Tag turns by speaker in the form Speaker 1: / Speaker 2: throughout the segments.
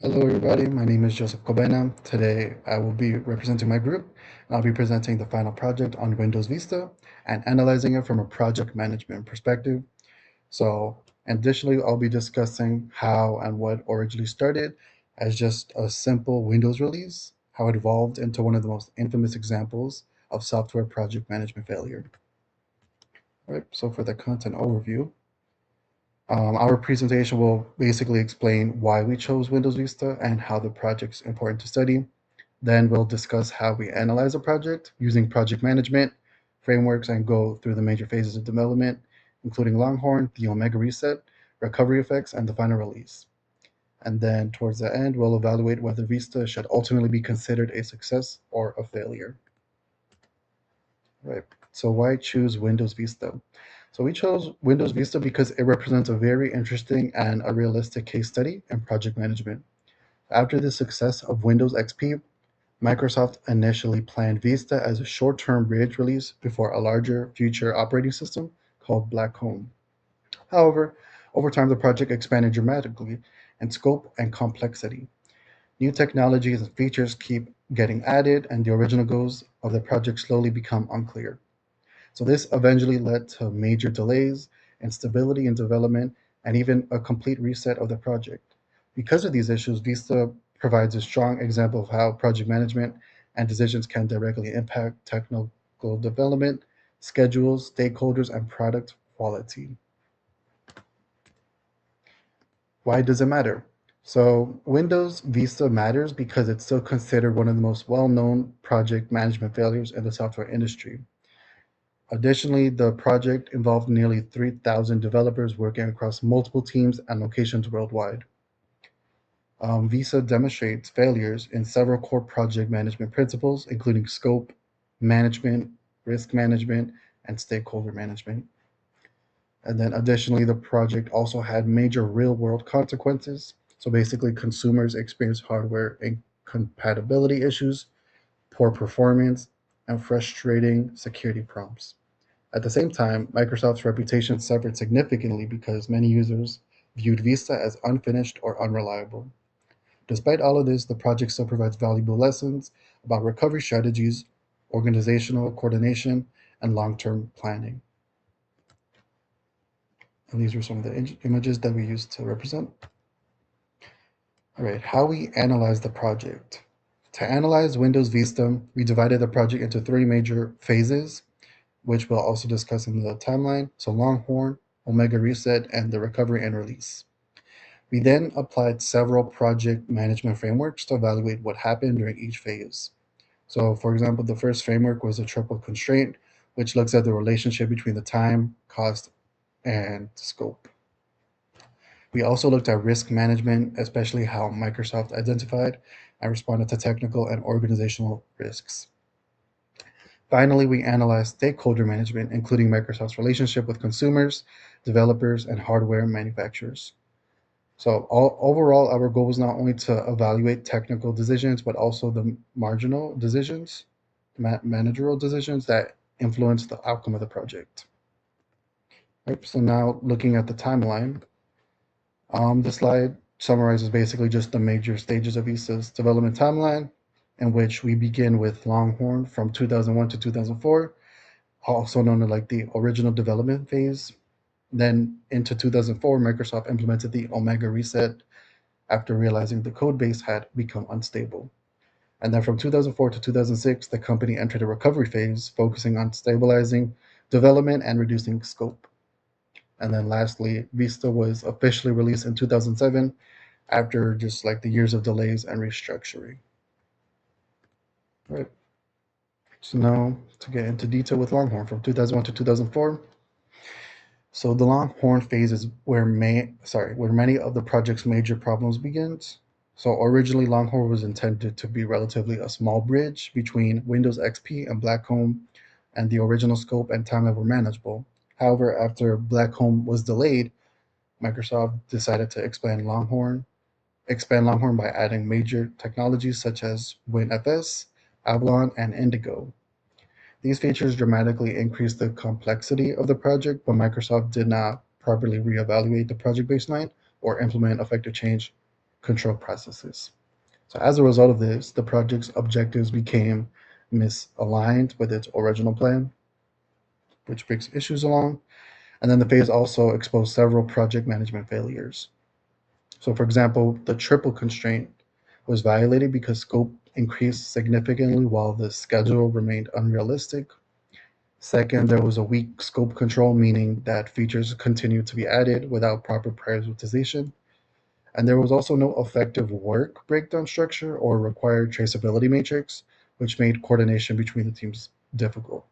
Speaker 1: Hello, everybody. My name is Joseph Cobena. Today, I will be representing my group. I'll be presenting the final project on Windows Vista and analyzing it from a project management perspective. So, additionally, I'll be discussing how and what originally started as just a simple Windows release, how it evolved into one of the most infamous examples of software project management failure. All right, so for the content overview, our presentation will basically explain why we chose Windows Vista and how the project is important to study. Then we'll discuss how we analyze a project using project management frameworks and go through the major phases of development, including Longhorn, the Omega Reset, recovery effects, and the final release. And then towards the end, we'll evaluate whether Vista should ultimately be considered a success or a failure. Right. So why choose Windows Vista? So we chose Windows Vista because it represents a very interesting and a realistic case study in project management. After the success of Windows XP, Microsoft initially planned Vista as a short-term bridge release before a larger future operating system called Blackcomb. However, over time the project expanded dramatically in scope and complexity. New technologies and features keep getting added, and the original goals of the project slowly become unclear. So this eventually led to major delays, instability in development, and even a complete reset of the project. Because of these issues, Vista provides a strong example of how project management and decisions can directly impact technical development, schedules, stakeholders, and product quality. Why does it matter? So Windows Vista matters because it's still considered one of the most well-known project management failures in the software industry. Additionally, the project involved nearly 3,000 developers working across multiple teams and locations worldwide. Visa demonstrates failures in several core project management principles, including scope, management, risk management, and stakeholder management. And then additionally, the project also had major real world consequences. So basically, consumers experienced hardware incompatibility issues, poor performance, and frustrating security prompts. At the same time, Microsoft's reputation suffered significantly because many users viewed Vista as unfinished or unreliable. Despite all of this, the project still provides valuable lessons about recovery strategies, organizational coordination, and long term planning. And these were some of the images that we used to represent. All right, how we analyze the project. To analyze Windows Vista, we divided the project into three major phases, which we'll also discuss in the timeline. So Longhorn, Omega Reset, and the recovery and release. We then applied several project management frameworks to evaluate what happened during each phase. So, for example, the first framework was a triple constraint, which looks at the relationship between the time, cost, and scope. We also looked at risk management, especially how Microsoft identified and responded to technical and organizational risks. Finally, we analyzed stakeholder management, including Microsoft's relationship with consumers, developers, and hardware manufacturers. So overall, our goal was not only to evaluate technical decisions, but also the marginal decisions, managerial decisions that influence the outcome of the project. Right, so now looking at the timeline, the slide summarizes basically just the major stages of Vista's development timeline, in which we begin with Longhorn from 2001 to 2004, also known as like the original development phase. Then into 2004, Microsoft implemented the Omega Reset after realizing the code base had become unstable. And then from 2004 to 2006, the company entered a recovery phase, focusing on stabilizing development and reducing scope. And then lastly, Vista was officially released in 2007 after just like the years of delays and restructuring. All right. So now to get into detail with Longhorn from 2001 to 2004. So the Longhorn phase is where many of the project's major problems begins. So originally Longhorn was intended to be relatively a small bridge between Windows XP and Blackcomb, and the original scope and timeline were manageable. However, after Blackcomb was delayed, Microsoft decided to expand Longhorn by adding major technologies such as WinFS, Avalon, and Indigo. These features dramatically increased the complexity of the project, but Microsoft did not properly reevaluate the project baseline or implement effective change control processes. So as a result of this, the project's objectives became misaligned with its original plan, which brings issues along. And then the phase also exposed several project management failures. So, for example, the triple constraint was violated because scope increased significantly while the schedule remained unrealistic. Second, there was a weak scope control, meaning that features continued to be added without proper prioritization. And there was also no effective work breakdown structure or required traceability matrix, which made coordination between the teams difficult.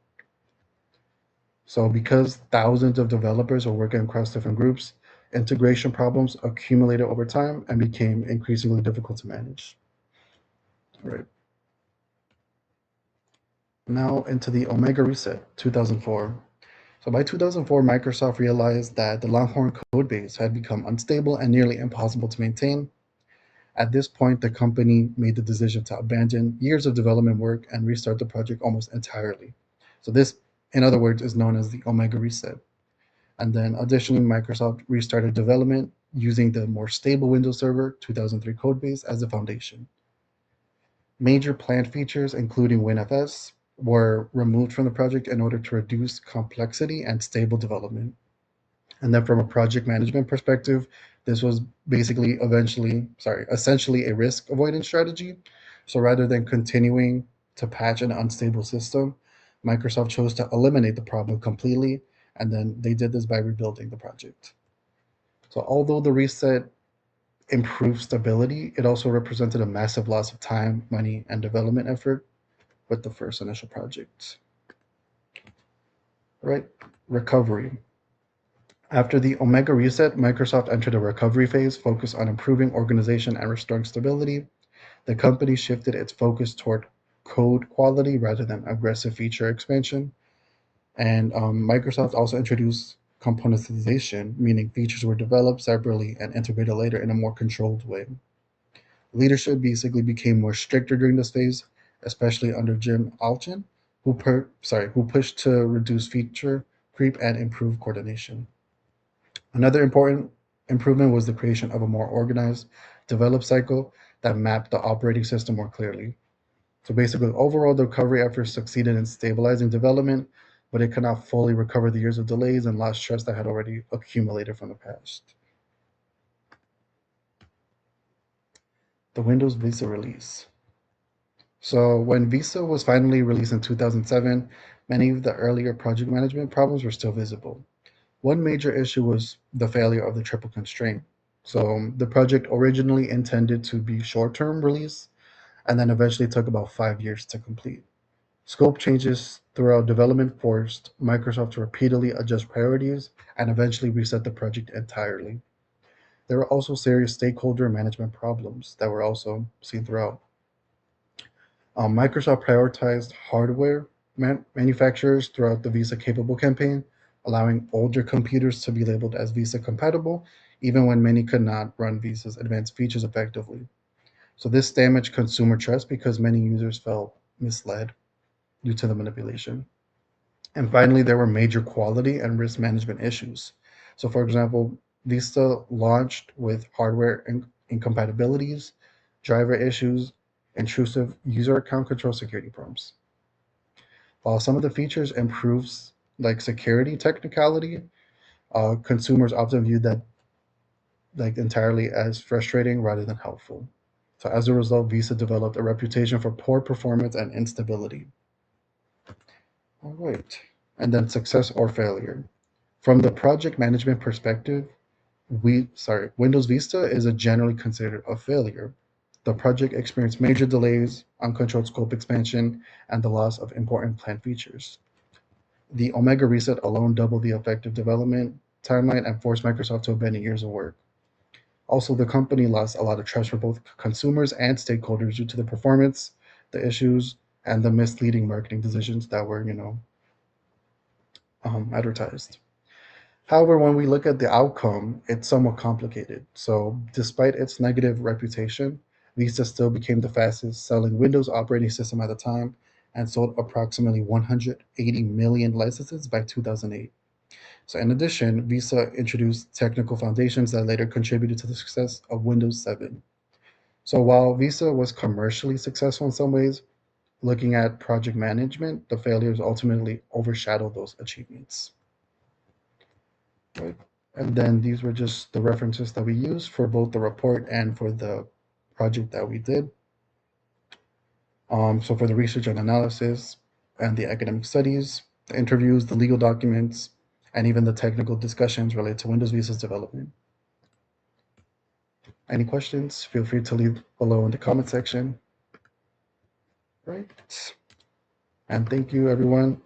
Speaker 1: So, because thousands of developers are working across different groups, integration problems accumulated over time and became increasingly difficult to manage. Right. Now into the Omega Reset 2004. So by 2004, Microsoft realized that the Longhorn code base had become unstable and nearly impossible to maintain. At this point, the company made the decision to abandon years of development work and restart the project almost entirely. So this, in other words, is known as the Omega Reset. And then additionally, Microsoft restarted development using the more stable Windows Server 2003 codebase as the foundation. Major planned features, including WinFS, were removed from the project in order to reduce complexity and stable development. And then from a project management perspective, this was essentially a risk avoidance strategy. So rather than continuing to patch an unstable system, Microsoft chose to eliminate the problem completely. And then they did this by rebuilding the project. So although the reset improved stability, it also represented a massive loss of time, money, and development effort with the first initial project. Right? Recovery. After the Omega reset, Microsoft entered a recovery phase focused on improving organization and restoring stability. The company shifted its focus toward code quality rather than aggressive feature expansion. And Microsoft also introduced componentization, meaning features were developed separately and integrated later in a more controlled way. Leadership basically became more stricter during this phase, especially under Jim Alchin, who pushed to reduce feature creep and improve coordination. Another important improvement was the creation of a more organized develop cycle that mapped the operating system more clearly. So basically, overall, the recovery efforts succeeded in stabilizing development, but it could not fully recover the years of delays and lost trust that had already accumulated from the past. The Windows Vista release. So when Vista was finally released in 2007, many of the earlier project management problems were still visible. One major issue was the failure of the triple constraint. So the project originally intended to be short-term release and then eventually took about 5 years to complete. Scope changes throughout development forced Microsoft to repeatedly adjust priorities and eventually reset the project entirely. There were also serious stakeholder management problems that were also seen throughout. Microsoft prioritized hardware manufacturers throughout the Visa Capable campaign, allowing older computers to be labeled as Visa compatible, even when many could not run Visa's advanced features effectively. So this damaged consumer trust because many users felt misled due to the manipulation. And finally, there were major quality and risk management issues. So, for example, Vista launched with hardware incompatibilities, driver issues, intrusive user account control security problems. While some of the features improves like security technicality, consumers often view that like entirely as frustrating rather than helpful. So as a result, Visa developed a reputation for poor performance and instability. All right. And then success or failure. From the project management perspective, Windows Vista is a generally considered a failure. The project experienced major delays, uncontrolled scope expansion, and the loss of important planned features. The Omega reset alone doubled the effective development timeline and forced Microsoft to abandon years of work. Also, the company lost a lot of trust from both consumers and stakeholders due to the performance, the issues, and the misleading marketing decisions that were, advertised. However, when we look at the outcome, it's somewhat complicated. So, despite its negative reputation, Vista still became the fastest selling Windows operating system at the time and sold approximately 180 million licenses by 2008. So, in addition, Vista introduced technical foundations that later contributed to the success of Windows 7. So while Visa was commercially successful in some ways, looking at project management, the failures ultimately overshadowed those achievements. Right? And then these were just the references that we used for both the report and for the project that we did. So for the research and analysis and the academic studies, the interviews, the legal documents, and even the technical discussions related to Windows Visa's development. Any questions? Feel free to leave below in the comment section. Right. And thank you, everyone.